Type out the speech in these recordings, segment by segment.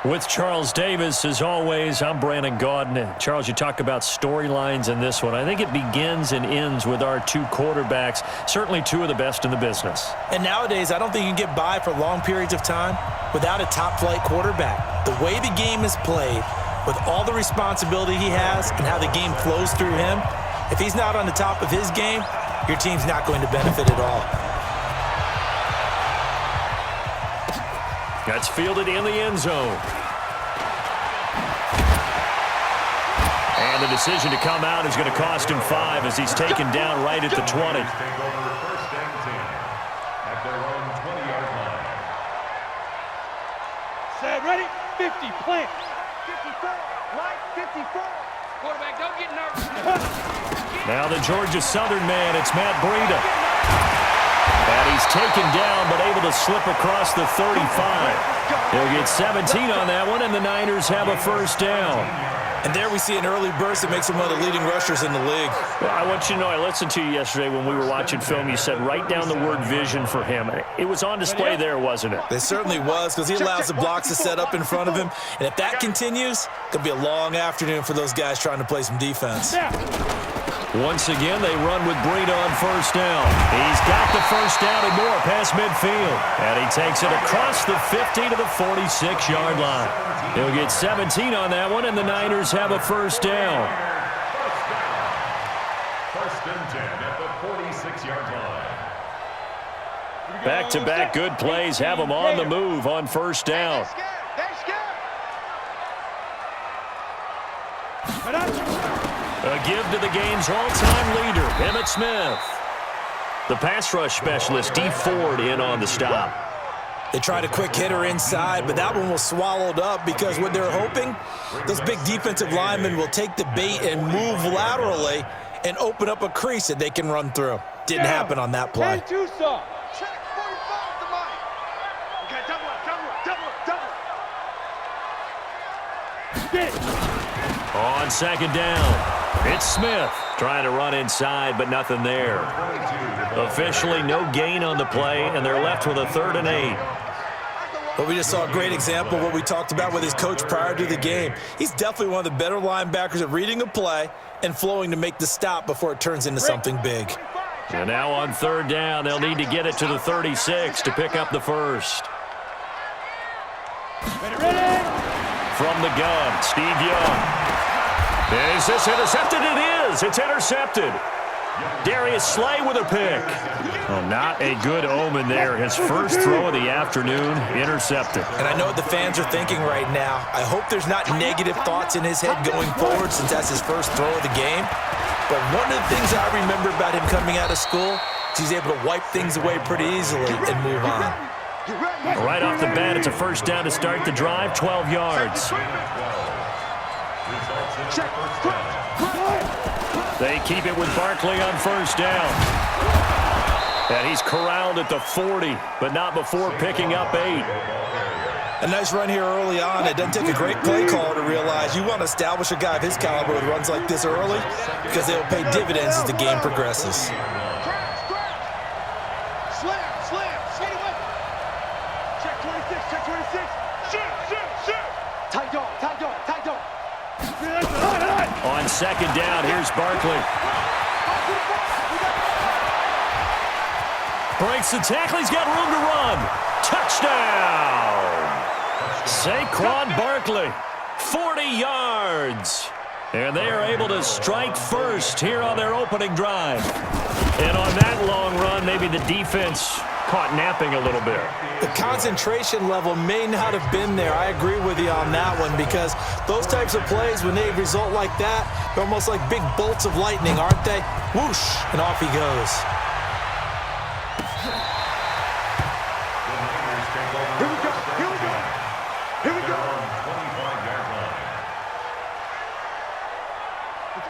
With Charles Davis, as always, I'm Brandon Gaudin. Charles, you talk about storylines in this one. I think it begins and ends with our two quarterbacks, certainly two of the best in the business. And nowadays, I don't think you can get by for long periods of time without a top-flight quarterback. The way the game is played, with all the responsibility he has and how the game flows through him, if he's not on the top of his game, your team's not going to benefit at all. That's fielded in the end zone. And the decision to come out is going to cost him 5 as he's taken down right at the 20. Set, ready, 50, plant. 54, right, 54. Quarterback, don't get nervous. Now the Georgia Southern man, it's Matt Breida. And he's taken down, but able to slip across the 35. He'll get 17 on that one, and the Niners have a first down. And there we see an early burst that makes him one of the leading rushers in the league. Well, I want you to know, I listened to you yesterday when we were watching film. You said write down the word vision for him. It was on display there, wasn't it? It certainly was, because he allows the blocks to set up in front of him. And if that continues, it could be a long afternoon for those guys trying to play some defense. Once again, they run with Breida on first down. He's got the first down and more past midfield. And he takes it across the 50 to the 46-yard line. He'll get 17 on that one, and the Niners have a first down. First and 10 at the 46-yard line. Back-to-back good plays have them on the move on first down. A give to the game's all-time leader, Emmitt Smith. The pass rush specialist, D. Ford, in on the stop. They tried a quick hitter inside, but that one was swallowed up because what they're hoping, those big defensive linemen will take the bait and move laterally and open up a crease that they can run through. Didn't happen on that play. Check 45 the mic. Okay, double up. On second down, it's Smith trying to run inside, but nothing there. Officially no gain on the play, and they're left with a 3rd and 8. Well, we just saw a great example of what we talked about with his coach prior to the game. He's definitely one of the better linebackers at reading a play and flowing to make the stop before it turns into something big. And now on 3rd down, they'll need to get it to the 36 to pick up the first. From the gun, Steve Young. Is this intercepted? It is. It's intercepted. Darius Slay with a pick. Well, not a good omen there. His first throw of the afternoon, intercepted. And I know what the fans are thinking right now. I hope there's not negative thoughts in his head going forward since that's his first throw of the game. But one of the things I remember about him coming out of school is he's able to wipe things away pretty easily and move on. Right off the bat, it's a first down to start the drive, 12 yards. They keep it with Barkley on first down. And he's corralled at the 40, but not before picking up 8. A nice run here early on. It doesn't take a great play caller to realize you want to establish a guy of his caliber with runs like this early because they'll pay dividends as the game progresses. On second down, here's Barkley. Breaks the tackle. He's got room to run. Touchdown! Saquon Barkley, 40 yards. And they are able to strike first here on their opening drive. And on that long run, maybe the defense caught napping a little bit. The concentration level may not have been there. I agree with you on that one because those types of plays, when they result like that, they're almost like big bolts of lightning, aren't they? Whoosh, and off he goes.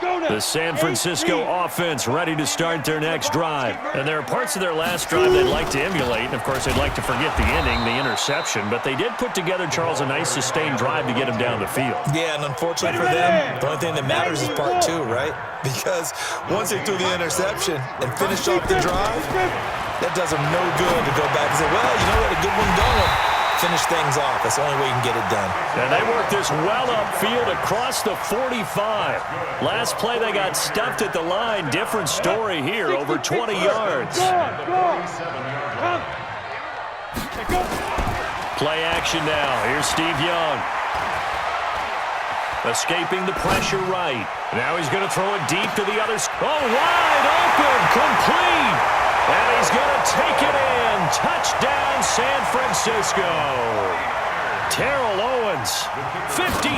The San Francisco offense ready to start their next drive. And there are parts of their last drive they'd like to emulate. And, of course, they'd like to forget the ending, the interception. But they did put together, Charles, a nice sustained drive to get him down the field. Yeah, and unfortunately for them, the only thing that matters is part 2, right? Because once they threw the interception and finished off the drive, that does them no good to go back and say, well, you know what, a good one going. finish things off. That's the only way you can get it done. And they work this well upfield across the 45. Last play they got stuffed at the line. Different story here, over 20 yards. Play action now. Here's Steve Young. Escaping the pressure right. Now he's going to throw it deep to the other. Oh, wide open, complete. And he's going to take it in. Touchdown, San Francisco. Terrell Owens, 53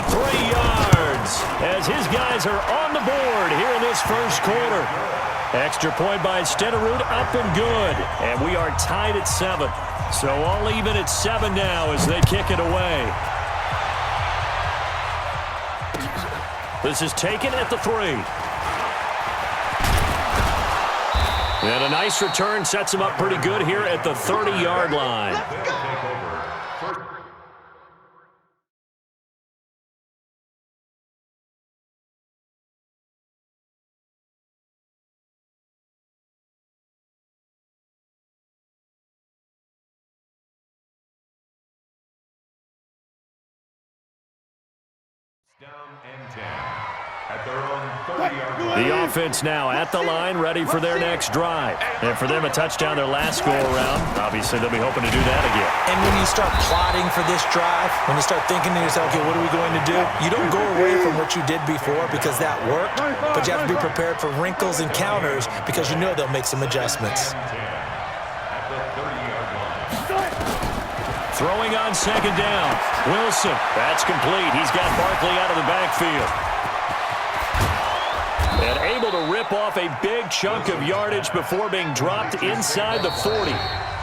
yards, as his guys are on the board here in this first quarter. Extra point by Stenerud, up and good. And we are tied at 7. So all even at 7 now as they kick it away. This is taken at the 3. And a nice return sets him up pretty good here at the 30-yard line. Down and 10 at their own 30-yard line. The offense now at the line, ready for their next drive. And for them, a touchdown their last go-around. Obviously, they'll be hoping to do that again. And when you start plotting for this drive, when you start thinking to yourself, okay, what are we going to do? You don't go away from what you did before because that worked, but you have to be prepared for wrinkles and counters because you know they'll make some adjustments. At the 30-yard line. Throwing on second down. Wilson, that's complete. He's got Barkley out of the backfield. And able to rip off a big chunk of yardage before being dropped inside the 40.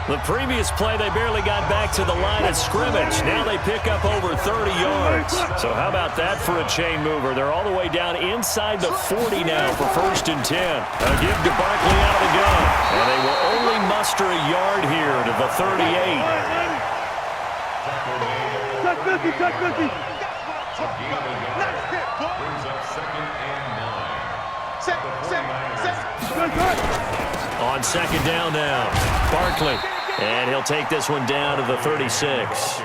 The previous play, they barely got back to the line of scrimmage. Now they pick up over 30 yards. So how about that for a chain mover? They're all the way down inside the 40 now for 1st and 10. A give to Barkley out of the gun. And they will only muster a yard here to the 38. Touch 50. Brings up 2nd and 9. On second down now, Barkley. And he'll take this one down to the 36.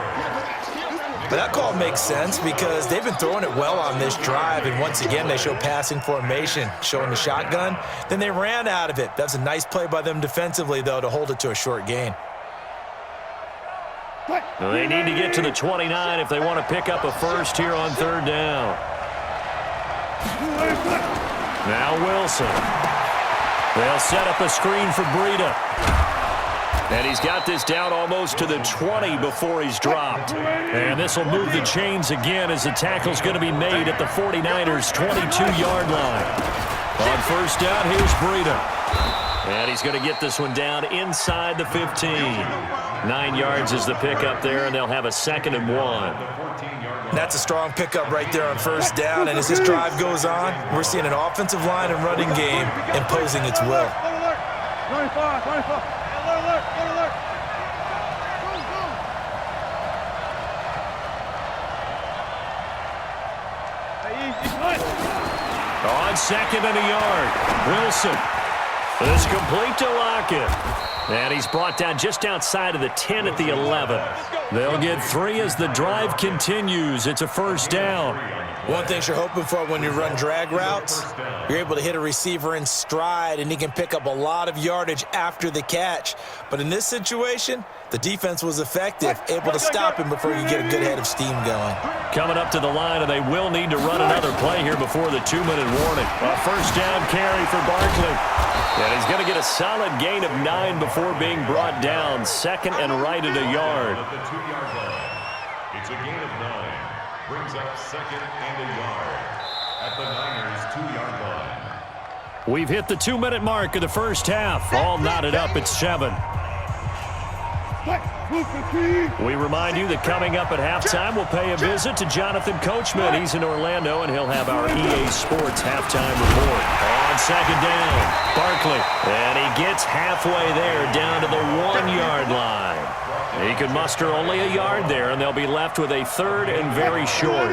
But that call makes sense because they've been throwing it well on this drive, and once again they show passing formation, showing the shotgun. Then they ran out of it. That's a nice play by them defensively, though, to hold it to a short gain. Well, they need to get to the 29 if they want to pick up a first here on 3rd down. Now Wilson. They'll set up a screen for Breida. And he's got this down almost to the 20 before he's dropped. And this will move the chains again as the tackle's going to be made at the 49ers' 22-yard line. On 1st down, here's Breida. And he's going to get this one down inside the 15. 9 yards is the pickup there, and they'll have a 2nd and 1. That's a strong pickup right there on 1st down, and as this drive goes on, we're seeing an offensive line and running game imposing its will. 95. Alert. On 2nd and a yard, Wilson. It's complete to Lockett. And he's brought down just outside of the 10 at the 11. They'll get 3 as the drive continues. It's a 1st down. One thing you're hoping for when you run drag routes, you're able to hit a receiver in stride, and he can pick up a lot of yardage after the catch. But in this situation, the defense was effective, able to stop him before you get a good head of steam going. Coming up to the line, and they will need to run another play here before the 2-minute warning. A 1st down carry for Barkley. And he's going to get a solid gain of 9 before being brought down. 2nd and right at a yard. At the 2-yard line. It's a gain of 9. Brings up 2nd and a yard at the Niners' 2-yard line. We've hit the 2-minute mark of the first half. All knotted up at 7. We remind you that coming up at halftime, we'll pay a visit to Jonathan Coachman. He's in Orlando, and he'll have our EA Sports halftime report. On 2nd down, Barkley. And he gets halfway there down to the 1-yard line. He could muster only a yard there, and they'll be left with a 3rd and very short.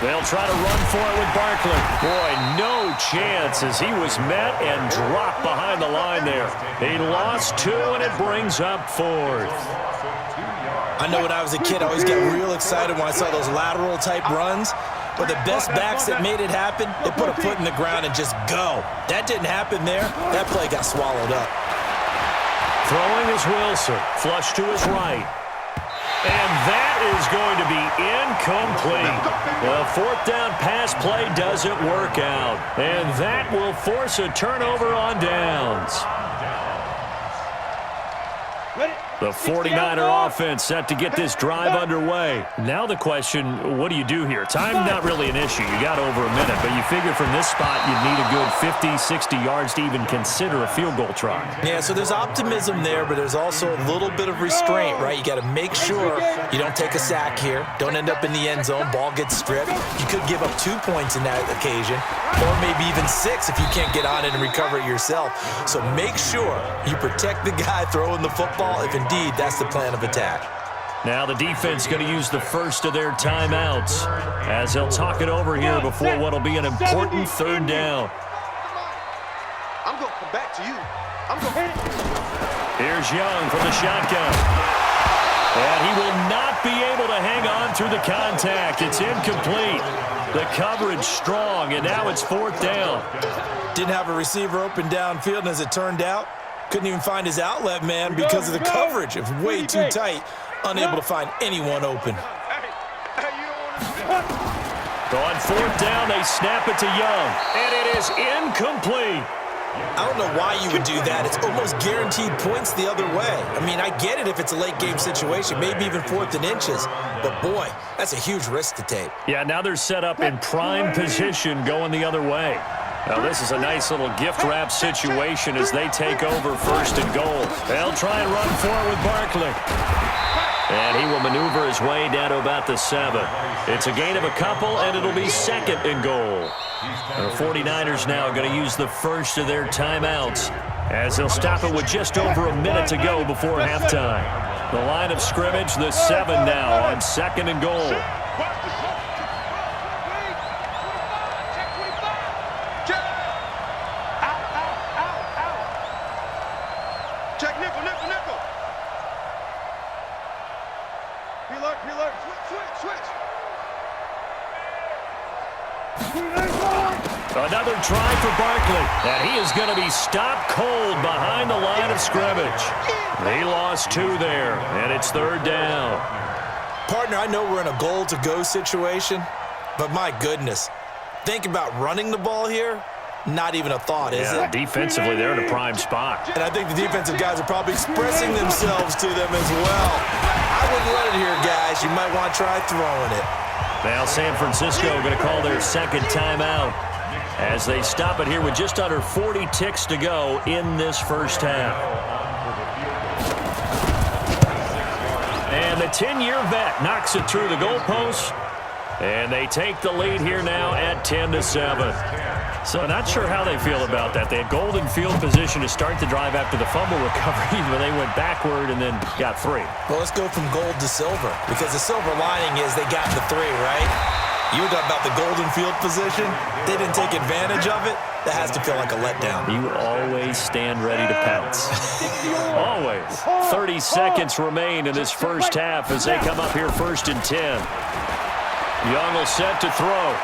They'll try to run for it with Barkley. Boy, no chance as he was met and dropped behind the line there. He lost 2, and it brings up 4th. I know when I was a kid, I always got real excited when I saw those lateral-type runs. But the best backs that made it happen, they put a foot in the ground and just go. That didn't happen there. That play got swallowed up. Throwing is Wilson. Flush to his right. And that is going to be incomplete. The 4th down pass play doesn't work out. And that will force a turnover on downs. The 49er offense set to get this drive underway. Now the question, what do you do here? Time not really an issue. You got over a minute, but you figure from this spot you'd need a good 50, 60 yards to even consider a field goal try. Yeah, so there's optimism there, but there's also a little bit of restraint, right? You got to make sure you don't take a sack here. Don't end up in the end zone. Ball gets stripped. You could give up 2 points in that occasion, or maybe even 6 if you can't get on it and recover it yourself. So make sure you protect the guy throwing the football if indeed that's the plan of attack. Now the defense going to use the first of their timeouts as they'll talk it over here before what will be an important 3rd down. I'm going to come back to you. Here's Young from the shotgun. And he will not be able to hang on through the contact. It's incomplete. The coverage strong, and now it's 4th down. Didn't have a receiver open downfield, and as it turned out, couldn't even find his outlet man because of the coverage. It was way too tight, unable to find anyone open. On 4th down, they snap it to Young, and it is incomplete. I don't know why you would do that. It's almost guaranteed points the other way. I mean, I get it if it's a late game situation, maybe even 4th and inches. But, boy, that's a huge risk to take. Yeah, now they're set up in prime position going the other way. Now, this is a nice little gift wrap situation as they take over 1st and goal. They'll try and run for it with Barkley. And he will maneuver his way down to about the 7. It's a gain of a couple, and it'll be 2nd and goal. The 49ers now going to use the first of their timeouts as they'll stop it with just over a minute to go before halftime. The line of scrimmage, the 7 now on 2nd and goal. Check nickel. Preload. Switch. Another try for Barkley, and he is going to be stopped cold behind the line of scrimmage. He lost 2 there, and it's 3rd down. Partner, I know we're in a goal-to-go situation, but my goodness, think about running the ball here. Not even a thought, is it? Defensively, they're in a prime spot. And I think the defensive guys are probably expressing themselves to them as well. I wouldn't let it here, guys. You might want to try throwing it. Now San Francisco going to call their 2nd timeout as they stop it here with just under 40 ticks to go in this first half. And the 10-year vet knocks it through the goalpost, and they take the lead here now at 10-7. So not sure how they feel about that. They had golden field position to start the drive after the fumble recovery, but they went backward and then got 3. Well, let's go from gold to silver, because the silver lining is they got the 3, right? You were talking about the golden field position. They didn't take advantage of it. That has to feel like a letdown. You always stand ready to pounce. Always. 30 seconds remain in this first half as they come up here 1st and 10. Young will set to throw.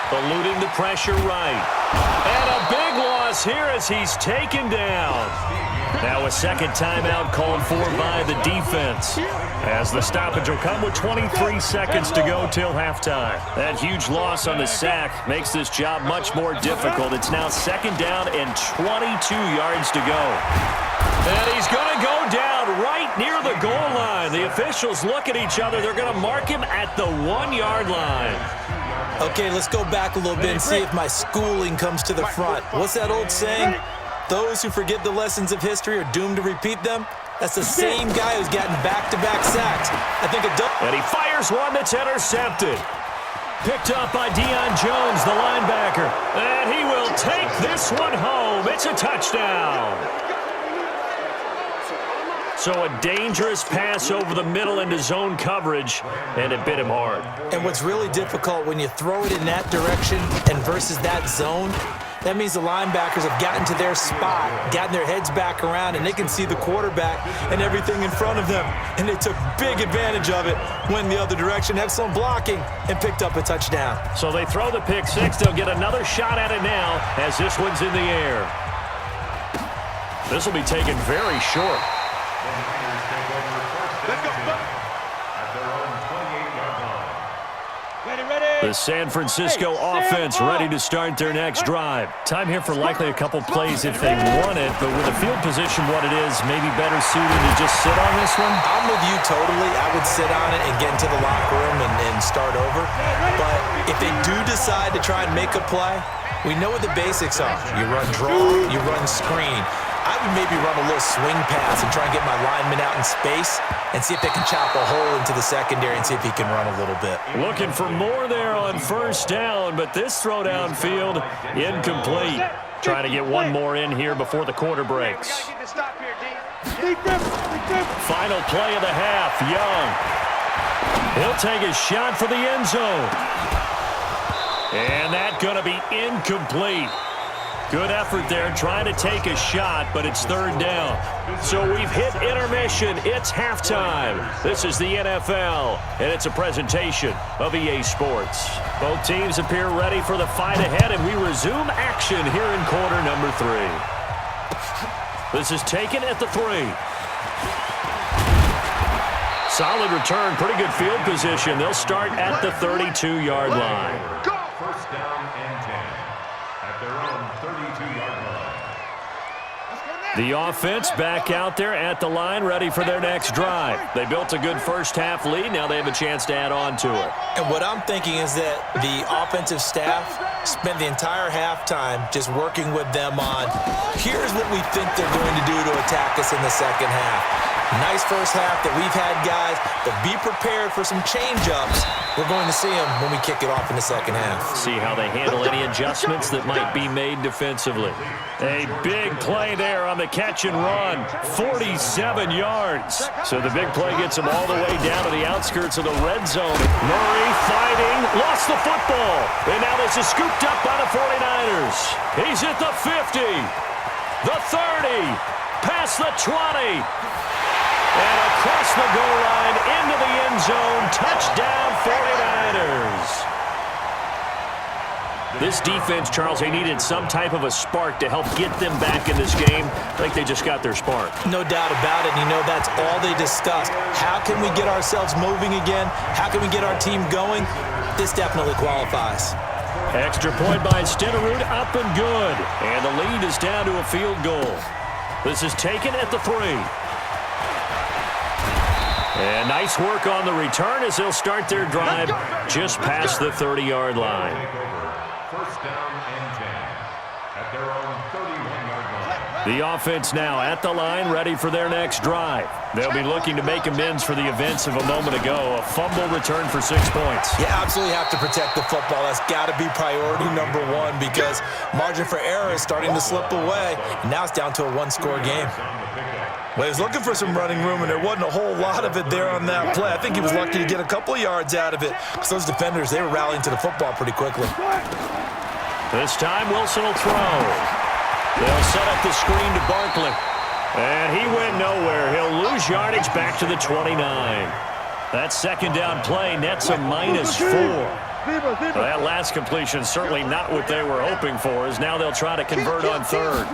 Eluding the pressure right. And a big loss here as he's taken down. Now a 2nd timeout called for by the defense, as the stoppage will come with 23 seconds to go till halftime. That huge loss on the sack makes this job much more difficult. It's now 2nd down and 22 yards to go. And he's going to go down right near the goal line. The officials look at each other. They're going to mark him at the 1-yard line. Okay, let's go back a little bit and see if my schooling comes to the front. What's that old saying? Those who forget the lessons of history are doomed to repeat them. That's the same guy who's gotten back-to-back sacks. I think and he fires one that's intercepted. Picked up by Deion Jones, the linebacker. And he will take this one home. It's a touchdown. So a dangerous pass over the middle into zone coverage, and it bit him hard. And what's really difficult when you throw it in that direction and versus that zone, that means the linebackers have gotten to their spot, gotten their heads back around, and they can see the quarterback and everything in front of them. And they took big advantage of it, went the other direction, excellent blocking, and picked up a touchdown. So they throw the pick six. They'll get another shot at it now as this one's in the air. This will be taken very short. Let's go. At their own 28-yard line. The San Francisco offense ready to start their next drive. Time here for likely a couple plays if they want it, but with the field position what it is, maybe better suited to just sit on this one? I'm with you totally. I would sit on it and get into the locker room and start over. But if they do decide to try and make a play, we know what the basics are. You run draw, you run screen. I would maybe run a little swing pass and try and get my lineman out in space and see if they can chop a hole into the secondary and see if he can run a little bit. Looking for more there on first down, but this throw downfield incomplete. Trying to get one more in here before the quarter breaks. Final play of the half, Young. He'll take a shot for the end zone. And that's going to be incomplete. Good effort there trying to take a shot, but it's third down. So we've hit intermission. It's halftime. This is the NFL, and it's a presentation of EA Sports. Both teams appear ready for the fight ahead, and we resume action here in quarter number 3. This is taken at the 3. Solid return, pretty good field position. They'll start at the 32-yard line. First down and 10 at their own 32-yard line. The offense back out there at the line, ready for their next drive. They built a good first-half lead. Now they have a chance to add on to it. And what I'm thinking is that the offensive staff spent the entire halftime just working with them on, here's what we think they're going to do to attack us in the second half. Nice first half that we've had, guys, but be prepared for some change-ups. We're going to see them when we kick it off in the second half. See how they handle any adjustments that might be made defensively. A big play there on the catch and run, 47 yards. So the big play gets them all the way down to the outskirts of the red zone. Murray fighting, lost the football. And now this is scooped up by the 49ers. He's at the 50, the 30, past the 20. And across the goal line, into the end zone, touchdown 49ers. This defense, Charles, they needed some type of a spark to help get them back in this game. I think they just got their spark. No doubt about it. You know, that's all they discussed. How can we get ourselves moving again? How can we get our team going? This definitely qualifies. Extra point by Stitterud, up and good. And the lead is down to a field goal. This is taken at the 3. And nice work on the return as they'll start their drive just past the 30-yard line. First down and 10 at their own 31-yard line. The offense now at the line, ready for their next drive. They'll be looking to make amends for the events of a moment ago. A fumble return for 6 points. You absolutely have to protect the football. That's got to be priority number 1 because margin for error is starting to slip away. And now it's down to a 1-score game. Well, he was looking for some running room, and there wasn't a whole lot of it there on that play. I think he was lucky to get a couple of yards out of it because those defenders, they were rallying to the football pretty quickly. This time, Wilson will throw. They'll set up the screen to Barkley. And he went nowhere. He'll lose yardage back to the 29. That second down play nets a -4. Well, that last completion certainly not what they were hoping for, as now they'll try to convert on third.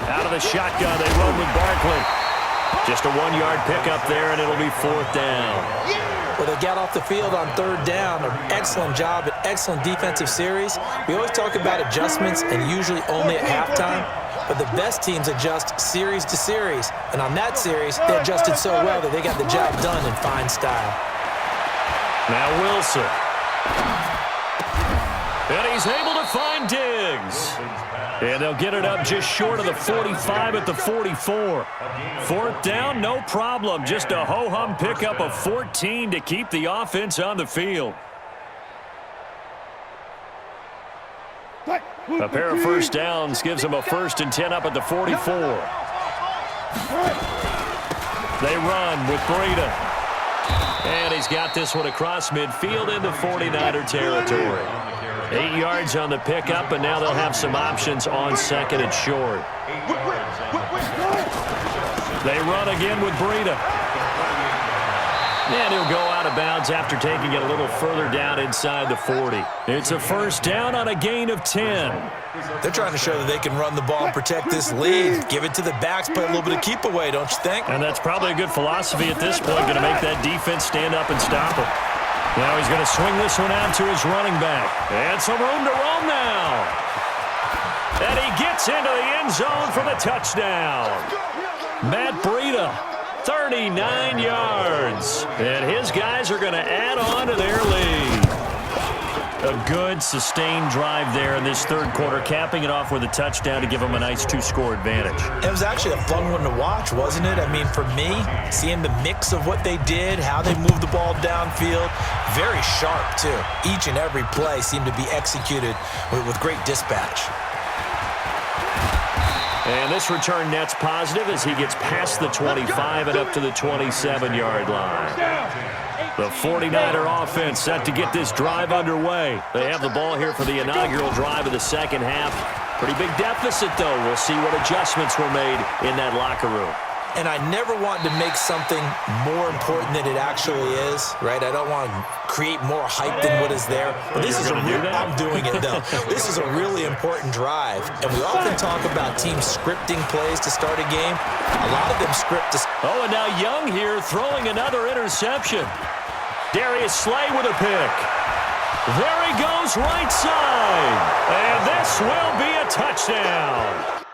Out of the shotgun, they run with Barkley. Just a 1-yard pickup there, and it'll be 4th down. Well, they got off the field on third down. An excellent job, an excellent defensive series. We always talk about adjustments, and usually only at halftime. But the best teams adjust series to series. And on that series, they adjusted so well that they got the job done in fine style. Now Wilson. And he's able to find Diggs. And they'll get it up just short of the 45 at the 44. 4th down, no problem. Just a ho-hum pickup of 14 to keep the offense on the field. A pair of first downs gives them a 1st and 10 up at the 44. They run with Breida. And he's got this one across midfield into 49er territory. 8 yards on the pickup, and now they'll have some options on second and short. They run again with Breida. And he'll go out of bounds after taking it a little further down inside the 40. It's a first down on a gain of 10. They're trying to show that they can run the ball and protect this lead. Give it to the backs, play a little bit of keep away, don't you think? And that's probably a good philosophy at this point, going to make that defense stand up and stop him. Now he's going to swing this one out to his running back. And some room to roam now. And he gets into the end zone for the touchdown. Matt Breida, 39 yards. And his guys are going to add on to their lead. A good, sustained drive there in this third quarter, capping it off with a touchdown to give them a nice 2-score advantage. It was actually a fun one to watch, wasn't it? I mean, for me, seeing the mix of what they did, how they moved the ball downfield, very sharp, too. Each and every play seemed to be executed with great dispatch. And this return net's positive as he gets past the 25 and up to the 27-yard line. The 49er offense set to get this drive underway. They have the ball here for the inaugural drive of the second half. Pretty big deficit, though. We'll see what adjustments were made in that locker room. And I never want to make something more important than it actually is, right? I don't want to create more hype than what is there. But this is I'm doing it, though. This is a really important drive. And we often talk about teams scripting plays to start a game. A lot of them script to... Oh, and now Young here throwing another interception. Darius Slay with a pick. There he goes right side. And this will be a touchdown.